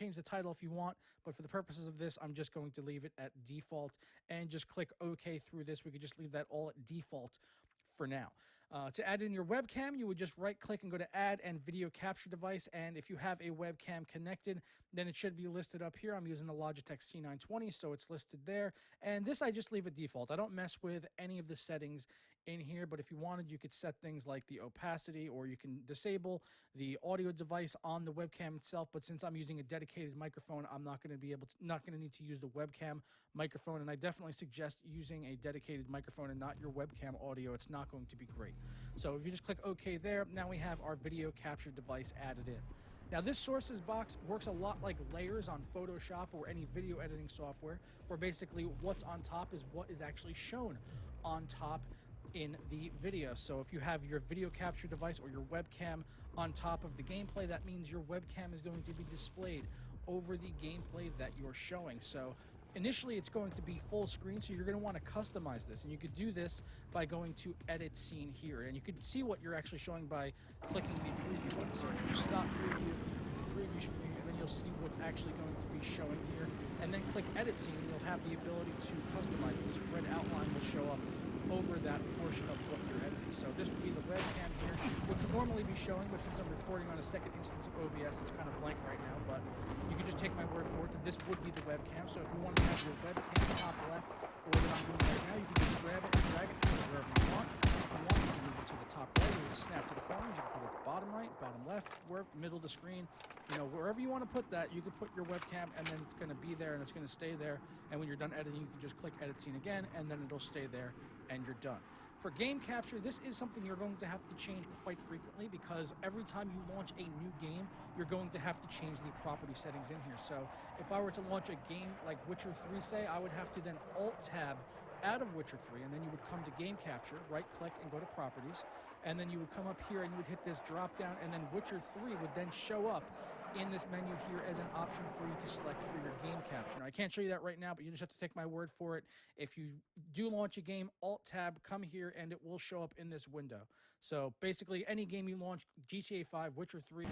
change the title if you want, but for the purposes of this, I'm just going to leave it at default and just click OK through this. We could just leave that all at default for now. To add in your webcam, you would just right click and go to add and video capture device. And if you have a webcam connected, then it should be listed up here. I'm using the Logitech C920, so it's listed there. And this I just leave at default. I don't mess with any of the settings in here, but if you wanted, you could set things like the opacity, or you can disable the audio device on the webcam itself. But since I'm using a dedicated microphone, I'm not going to need to use the webcam microphone. And I definitely suggest using a dedicated microphone and not your webcam audio. It's not going to be great. So if you just click OK there, now we have our video capture device added in. Now this sources box works a lot like layers on Photoshop or any video editing software, where basically what's on top is what is actually shown on top in the video. So if you have your video capture device or your webcam on top of the gameplay, that means your webcam is going to be displayed over the gameplay that you're showing. So initially it's going to be full screen, so you're going to want to customize this, and you could do this by going to edit scene here, and you can see what you're actually showing by clicking the preview button. So if you stop preview screen, and then you'll see what's actually going to be showing here, and then click edit scene, and you'll have the ability to customize it. This red outline will show up over that portion of what you're editing. So this would be the webcam here, which would normally be showing, but since I'm recording on a second instance of OBS, it's kind of blank right now, but you can just take my word for it that this would be the webcam. So if you want to have your webcam top left, or what I'm doing right now, you can just grab it and drag it to wherever you want. If you want, you can move it to the top right, or just snap to the corners. You can put it at the bottom right, bottom left, middle of the screen, wherever you want to put that, you can put your webcam, and then it's going to be there and it's going to stay there. And when you're done editing, you can just click edit scene again, and then it'll stay there and you're done. For game capture, this is something you're going to have to change quite frequently, because every time you launch a new game, you're going to have to change the property settings in here. So if I were to launch a game like Witcher 3, say, I would have to then Alt-Tab out of Witcher 3, and then you would come to game capture, right-click, and go to properties, and then you would come up here and you would hit this drop-down, and then Witcher 3 would then show up in this menu here as an option for you to select for your game capture. Now, I can't show you that right now, but you just have to take my word for it. If you do launch a game, Alt-Tab, come here, and it will show up in this window. So basically, any game you launch, GTA 5, Witcher 3,